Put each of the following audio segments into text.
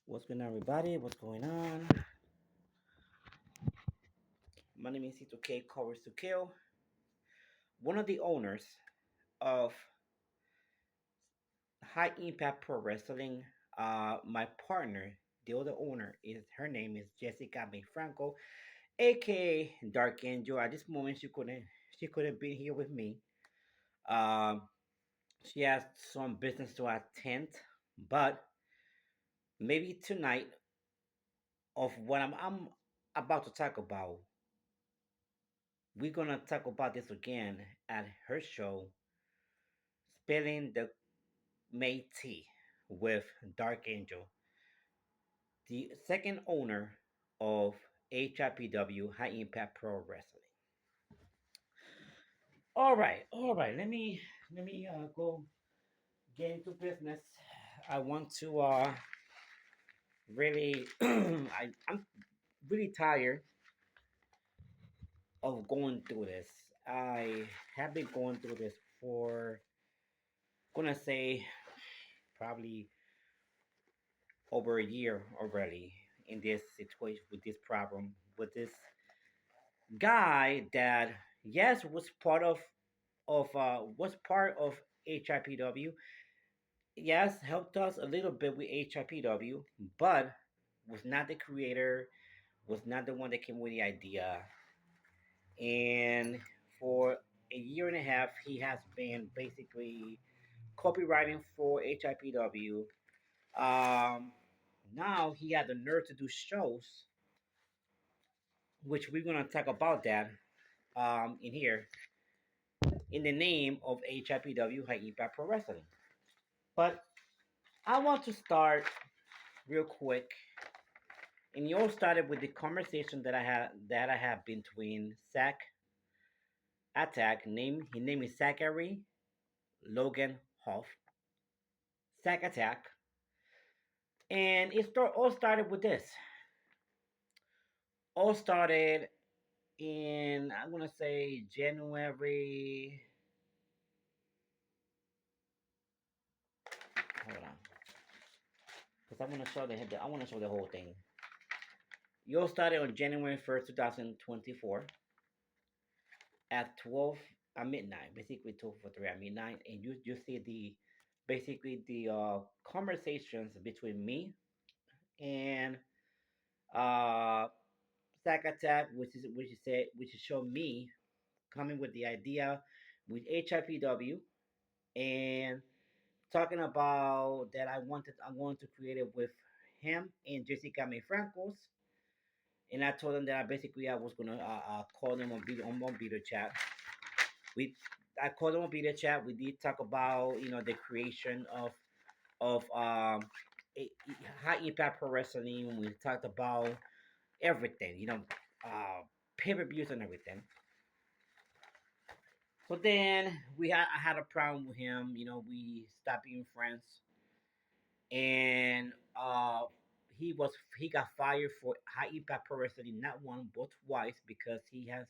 What's going on, everybody? What's going on? My name is c2k covers to kill, one of the owners of High Impact Pro Wrestling. My partner, the other owner, is her name is Jessica Franco, aka Dark Angel. At this moment, she couldn't be here with me. Um, she has some business to attend, but maybe tonight of what I'm about to talk about, we're gonna talk about this again at her show, spilling the Métis with Dark Angel, the second owner of HIPW, High Impact Pro Wrestling. All right. Let me go get into business. I want to really I'm really tired of going through this. I have been going through this for gonna say probably over a year already in this situation with this problem with this guy that yes was part of HIPW. Yes, helped us a little bit with HIPW, but was not the creator, was not the one that came with the idea. And for a year and a half, he has been basically copywriting for HIPW. Um, Now he had the nerve to do shows, which we're gonna talk about that in here in the name of HIPW, High Impact Pro Wrestling. But I want to start real quick, and it all started with the conversation that I had between Zach Attack, his name is Zachary Logan Hoff, Zach Attack, and all started with this. All started in I'm gonna say January. Hold on, because I want to show the whole thing. You all started on January 1st, 2024 at 12 at midnight, basically 12:03 at midnight, and you see the basically the conversations between me and uh Sack Attack, which is show me coming with the idea with HIPW and talking about that I'm going to create it with him and Jessica May Francos, and I told him that I was gonna call them on video chat. We I called him on video chat. We did talk about the creation of a, high impact pro wrestling. We talked about everything, pay per views and everything. So then I had a problem with him. We stopped being friends, and he got fired for high impact pro wrestling not one but twice because he has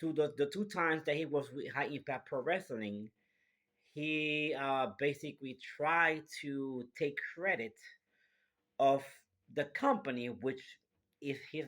the two times that he was with high impact pro wrestling. He basically tried to take credit of the company, which if he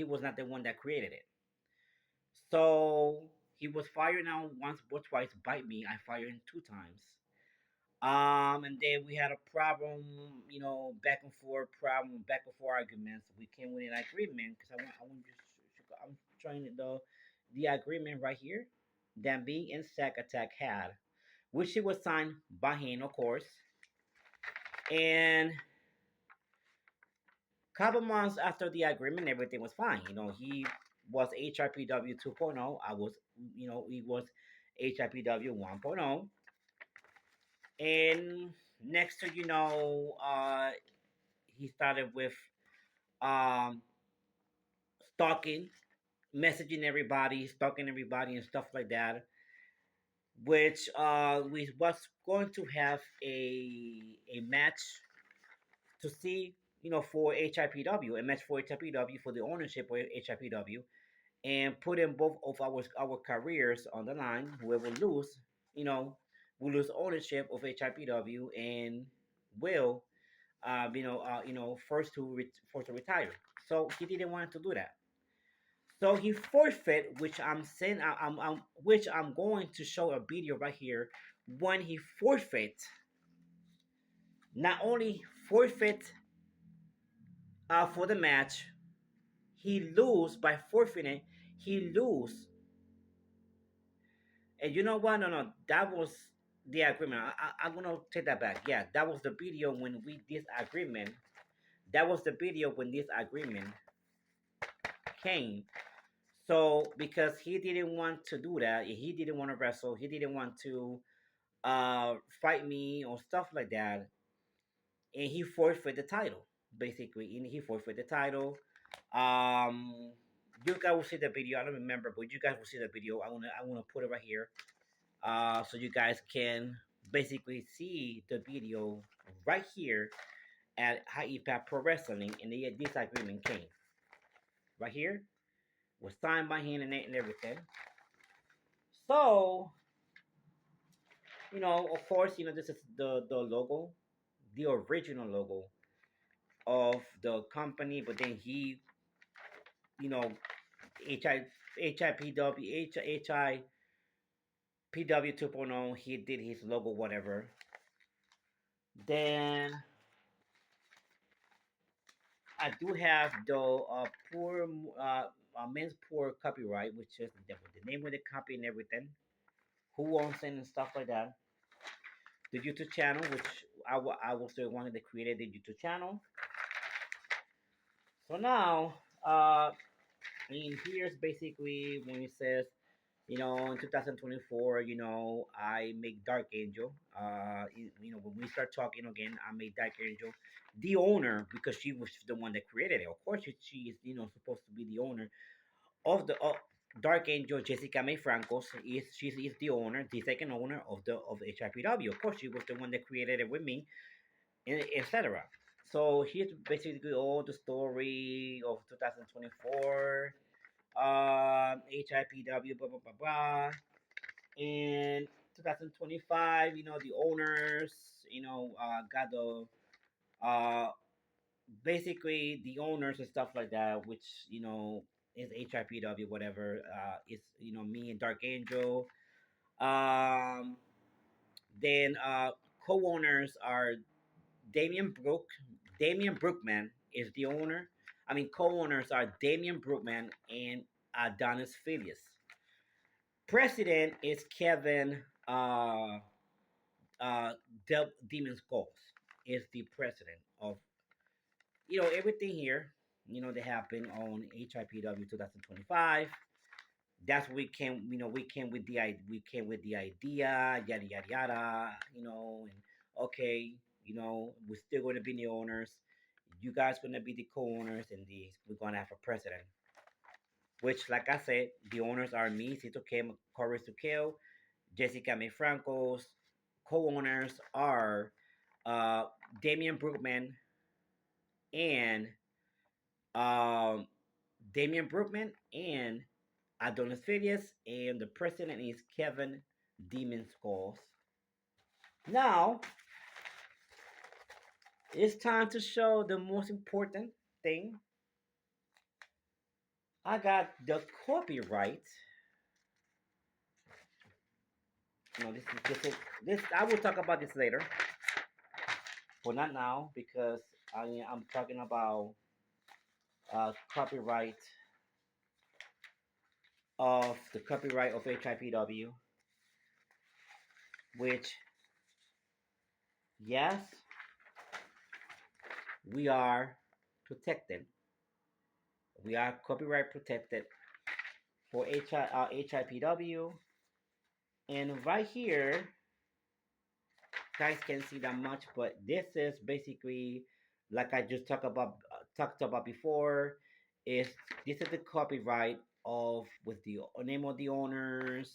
was not the one that created it. So he was fired now once or twice. Bite me, I fired him two times. And then we had a problem, back and forth arguments. We came with an agreement because I'm trying the agreement right here that me and Sack Attack had, which it was signed by him, of course. And couple months after the agreement, everything was fine. He was HIPW 2.0. He was HIPW 1.0. And next to he started with um, stalking, stalking everybody, and stuff like that. Which we was going to have a match to see, for HIPW, a match for HIPW for the ownership of HIPW, and putting both of our careers on the line. Whoever lose, you know, will lose ownership of HIPW and will forced to retire. So he didn't want to do that. So he forfeit, which I'm saying, which I'm going to show a video right here. When he forfeit, not only forfeit for the match, he lose by forfeiting. He lose, and you know what? No, no, that was the agreement. I'm gonna take that back. Yeah, that was the video when we this agreement. That was the video when this agreement came. So because he didn't want to do that, he didn't want to wrestle, he didn't want to fight me or stuff like that, and he forfeit the title basically, and he forfeit the title. Um, you guys will see the video. I don't remember, but you guys will see the video. I wanna put it right here, so you guys can basically see the video right here at High Impact Pro Wrestling, and this agreement came right here, was signed by him and everything. So of course, this is the logo, the original logo of the company, but then he, you know, H I HIPW, HIPW 2.0, he did his logo, whatever. Then I do have the poor, men's poor copyright, which is the name of the copy and everything, who owns it and stuff like that. The YouTube channel, which I was the one that created the YouTube channel. So now, here's basically when it says, in 2024, I make Dark Angel. When we start talking again, I made Dark Angel the owner because she was the one that created it. Of course, she is, supposed to be the owner of the Dark Angel. Jessica May Francos is the owner, the second owner of HIPW. Of course, she was the one that created it with me, etc. So here's basically all the story of 2024, HIPW, blah blah blah blah. In 2025, the owners, got the uh basically the owners and stuff like that, which is HIPW, whatever. It's me and Dark Angel. Um, then co-owners are Damian Brook. Damian Brookman is the owner. I mean, co-owners are Damian Brookman and Adonis Phileas. President is Kevin uh, Demon Skulls is the president of everything here. They happen on HIPW 2025. That's we came. We came with the idea, yada yada yada. And okay, we're still going to be the owners. You guys going to be the co-owners, and we're going to have a president. Which, like I said, the owners are me, c2k, Corey Sukeo, Jessica May Franco's. Co-owners are uh, Damian Brookman and um, Damian Brookman and Adonis Phileas, and the president is Kevin Demon Skulls. Now, it's time to show the most important thing. I got the copyright. This I will talk about this later, but not now because I'm talking about copyright of the copyright of HIPW, which yes, we are protected. We are copyright protected for HIPW. And right here, guys can see that much, but this is basically like I just talked about before. Is this is the copyright of with the name of the owners,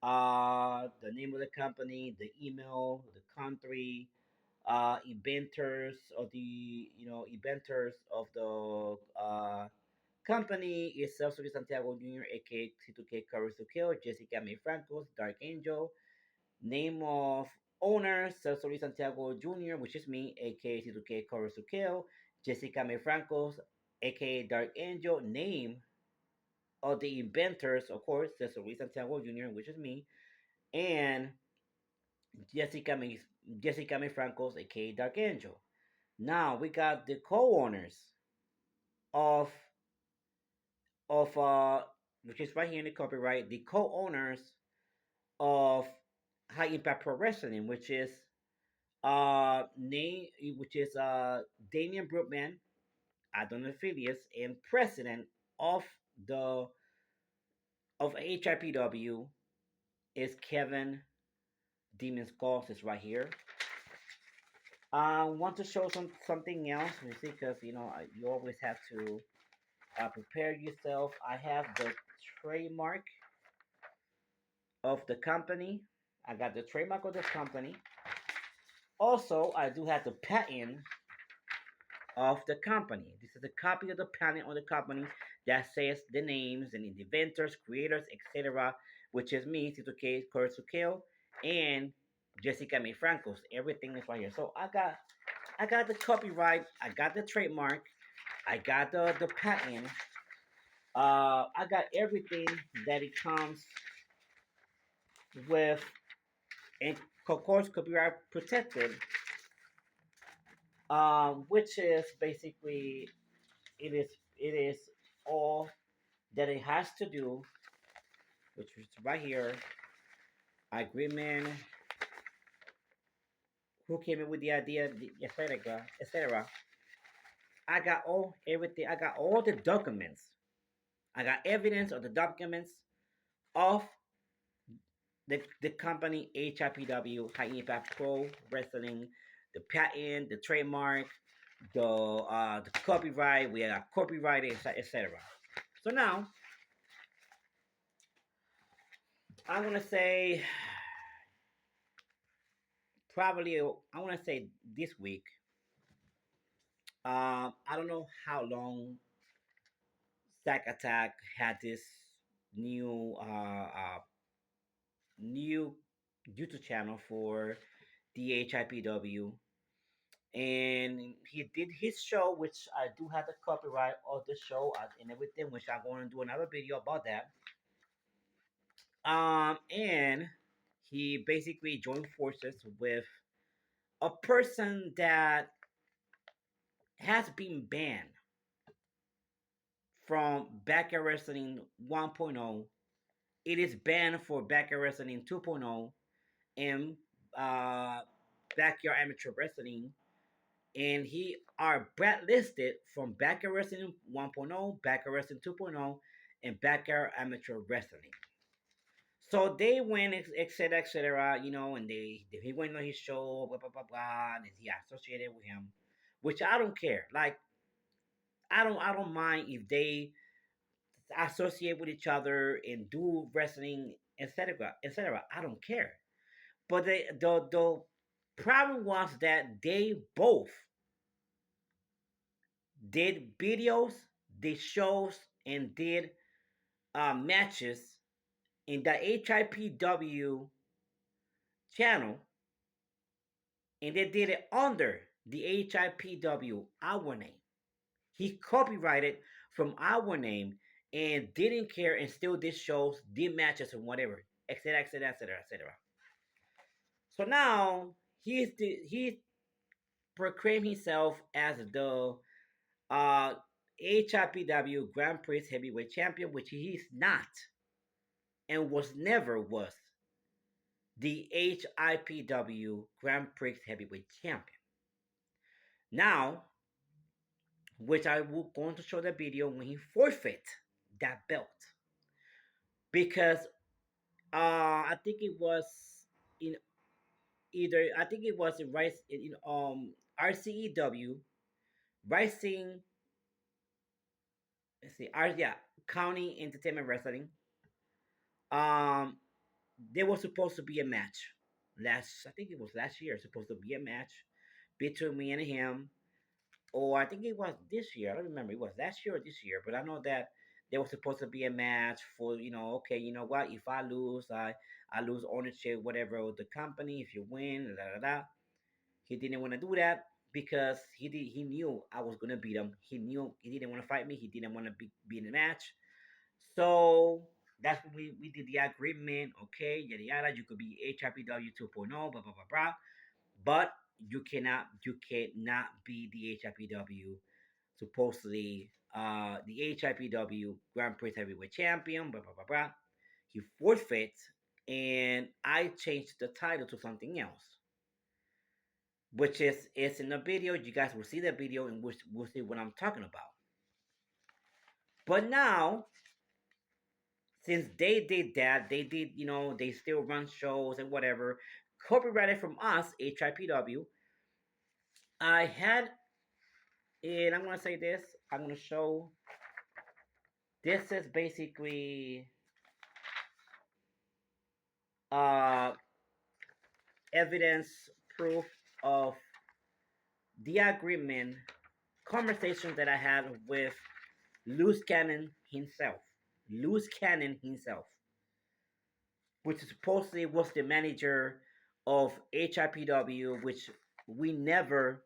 the name of the company, the email, the country, inventors of the inventors of the company is Celso Santiago Jr., aka C2K Carlos Jessica May Francos, Dark Angel. Name of owner, Cesar Santiago Jr., which is me, aka C2k Chorus to Kill, Jessica May Francos, aka Dark Angel, name of the inventors, of course, Cesar Santiago Jr., which is me, and Jessica May, Jessica May Francos, aka Dark Angel. Now we got the co-owners of of which is right here in the copyright, the co-owners of High Impact Pro Wrestling, name which is Damian Brookman, Adon Affiliates, and president of the of HIPW is Kevin Demon Skulls is right here. I want to show something else, you see, because you always have to prepare yourself. I have the trademark of the company. I got the trademark of the company. Also, I do have the patent of the company. This is a copy of the patent of the company that says the names and the inventors, creators, etc., which is me, c2k, Courage to Kill, and Jessica May Francos. Everything is right here. So I got the copyright, I got the trademark, I got the patent. I got everything that it comes with, and of course copyright protected, which is basically it is all that it has to do, which is right here, agreement, who came in with the idea, etc., etc. I got all everything. I got all the documents. I got evidence of the documents of the company HIPW, High Impact Pro Wrestling, the patent, the trademark, the copyright. We have copyright, etc. So now I want to say probably I want to say this week. I don't know how long Stack Attack had this new new YouTube channel for the HIPW, and he did his show, which I do have the copyright of the show and everything, which I'm going to do another video about that. And he basically joined forces with a person that has been banned from Backyard Wrestling 1.0. It is banned for Backyard Wrestling 2.0 and uh, Backyard Amateur Wrestling. And he are blacklisted from Backyard Wrestling 1.0, Backyard Wrestling 2.0, and Backyard Amateur Wrestling. So they went, etc., etc., and he went on his show, blah, blah, blah, blah, and he associated with him, which I don't care. Like, I don't mind if they associate with each other and do wrestling, etc., etc. I don't care. But the problem was that they both did videos, did shows, and did matches in the HIPW channel, and they did it under the HIPW our name. He copyrighted from our name and didn't care and still did shows, did matches and whatever, etc., etc., etc., etc. So now he proclaimed himself as the uh, HIPW Grand Prix Heavyweight Champion, which he is not and was never the HIPW Grand Prix Heavyweight Champion. Now, which I will going to show the video when he forfeit that belt, because I think it was in I think it was in RCEW Rising, let's see, yeah, County Entertainment Wrestling. Um, there was supposed to be a match I think it was last year, supposed to be a match between me and him, or I think it was this year. I don't remember. It was last year or this year, but I know that there was supposed to be a match for, okay, you know what? If I lose, I lose ownership, whatever, of the company. If you win, da da da. He didn't want to do that because he knew I was gonna beat him. He knew he didn't want to fight me. He didn't want to be in the match. So that's when we did the agreement. Okay, yada yada. You could be HIPW 2.0, blah blah blah blah. But you cannot be the HIPW supposedly the HIPW Grand Prix Heavyweight Champion. Blah blah blah blah. He forfeits, and I changed the title to something else, which is it's in the video. You guys will see the video, and we'll see what I'm talking about. But now, since they did that, they did, they still run shows and whatever, copyrighted from us, HIPW. I had, and I'm gonna say this. I'm gonna show. This is basically uh evidence, proof of the agreement conversation that I had with Loose Cannon himself. Loose Cannon himself, which supposedly was the manager of HIPW, which we never,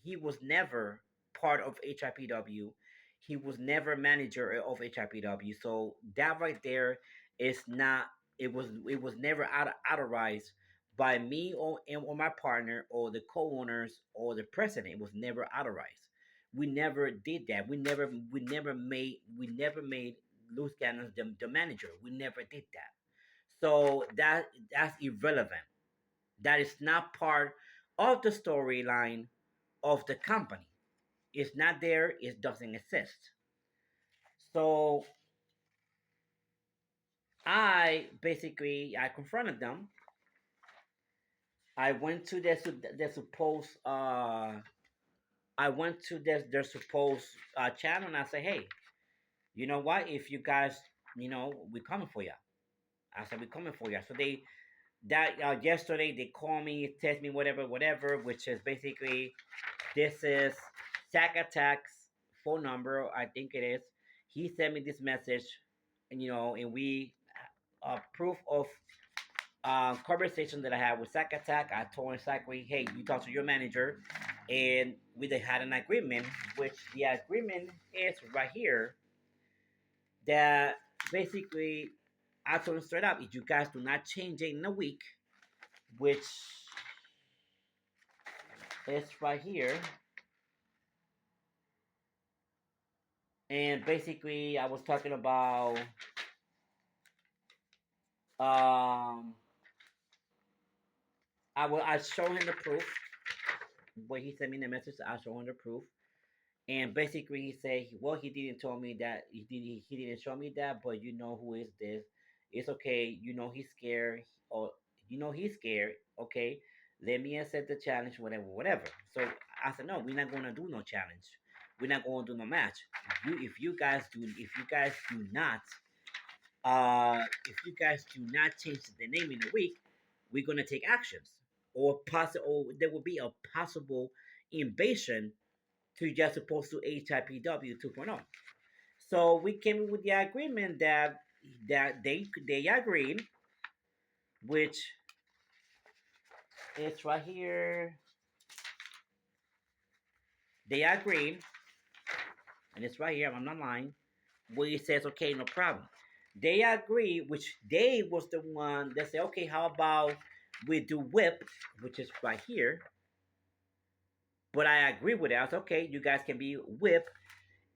he was never part of HIPW. He was never manager of HIPW. So that right there is not, it was never authorized by me or my partner or the co-owners or the president. It was never authorized. We never did that. We never made Loose Cannons the manager. We never did that. So that's irrelevant. That is not part of the storyline of the company. It's not there. It doesn't exist. So I confronted them. I went to their supposed I went to their supposed channel, and I said, hey, you know what? If you guys, we're coming for you. I said, we're coming for you. So they that yesterday they call me, text me, whatever, whatever, which is basically this is Sack Attack's phone number, I think it is. He sent me this message, and and we proof of conversation that I had with Sack Attack. I told him exactly, hey, you talk to your manager, and we had an agreement, which the agreement is right here. That basically, I told him straight up, if you guys do not change it in a week, which is right here, and basically, I was talking about um, I show him the proof when he sent me the message. I show him the proof, and basically he said, well, he didn't tell me that he didn't show me that, but you know who is this? It's okay. He's scared, or he's scared. Okay, let me accept the challenge, whatever, whatever. So I said, no, we're not gonna do no challenge. We're not gonna do no match. If you guys do not change the name in a week, we're gonna take actions, or there will be a possible invasion to just opposed to HIPW 2.0. So we came with the agreement that they agreed, which is right here. They agreed, and it's right here. I'm not lying. Where it says, okay, no problem. They agree, which they was the one that said, okay, how about we do whip, which is right here. But I agree with it. I was okay, you guys can be whip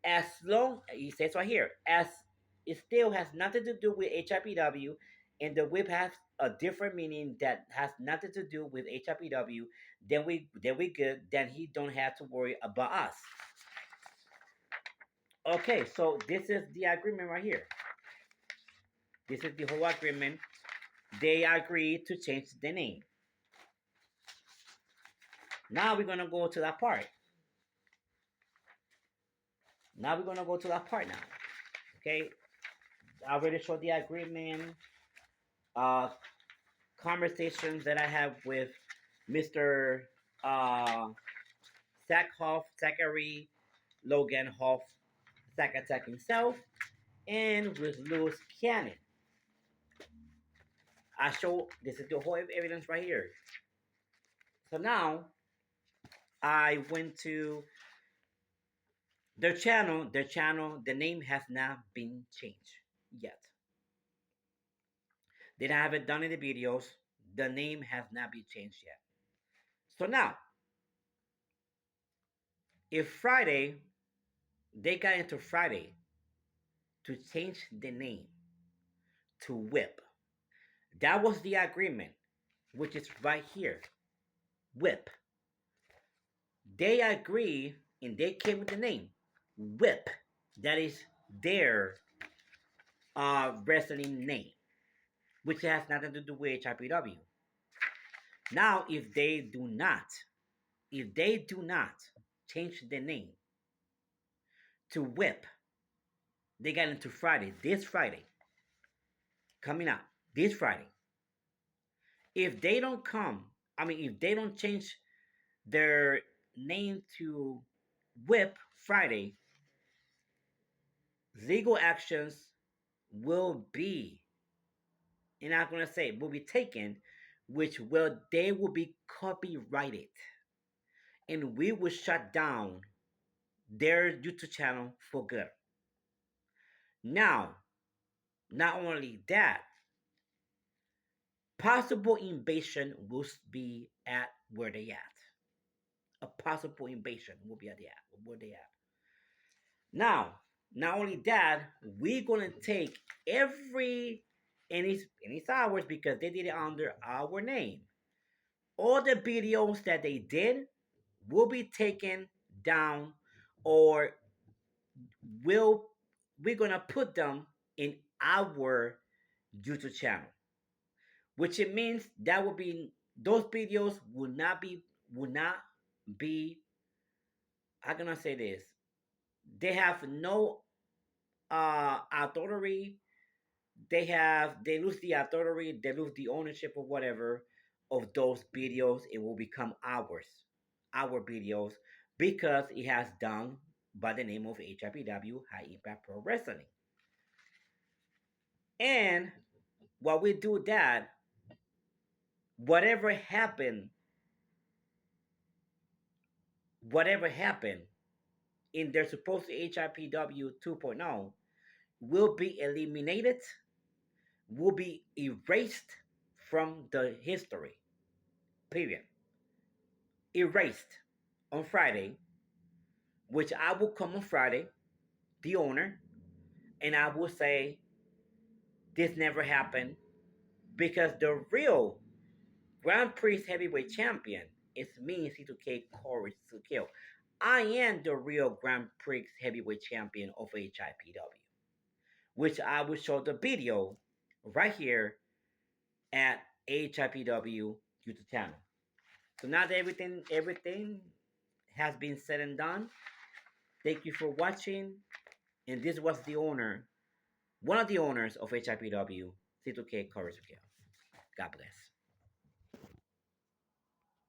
as long, he says right here, as it still has nothing to do with HIPW, and the whip has a different meaning that has nothing to do with HIPW, then we good. Then he don't have to worry about us. Okay, so this is the agreement right here. This is the whole agreement. They agreed to change the name. Now we're gonna go to that part. Now we're gonna go to that part now. Okay, I already showed the agreement. Uh, Conversations that I have with Mr. Uh, Zachary Logan Hoff, Zach Attack himself, and with loose cannon. I show this is the whole evidence right here. So now I went to their channel. Their channel, the name has not been changed yet. They haven't done any videos. The name has not been changed yet. So now, if Friday, they got into Friday to change the name to Whip. That was the agreement, which is right here. Whip. They agree and they came with the name Whip. That is their wrestling name, which has nothing to do with HIPW. Now, if they do not change the name to Whip, they got into Friday, this Friday, coming up, this Friday. If they don't if they don't change their name to Whip Friday, legal actions will be, and I'm gonna say will be taken, which will they will be copyrighted, and we will shut down their YouTube channel for good. Now, not only that, possible invasion will be at where they at. A possible invasion will be at the at where they at. Now, not only that, we're gonna take every any hours because they did it under our name. All the videos that they did will be taken down, or will we're gonna put them in our YouTube channel, which it means that will be those videos will not be. How can I say this? They have no authority. They lose the authority, they lose the ownership or whatever of those videos. It will become our videos, because it has done by the name of HIPW, High Impact Pro Wrestling. And while we do that, whatever happened, whatever happened in their supposed HIPW 2.0 will be eliminated, will be erased from the history. Period. Erased on Friday, which I will come on Friday, the owner, and I will say this never happened, because the real Grand Prix heavyweight champion is me, c2k, Courage to Kill. I am the real Grand Prix heavyweight champion of HIPW, which I will show the video right here at HIPW YouTube channel. So now that everything has been said and done, thank you for watching. And this was the owner, one of the owners of HIPW, c2k, Courage to Kill. God bless.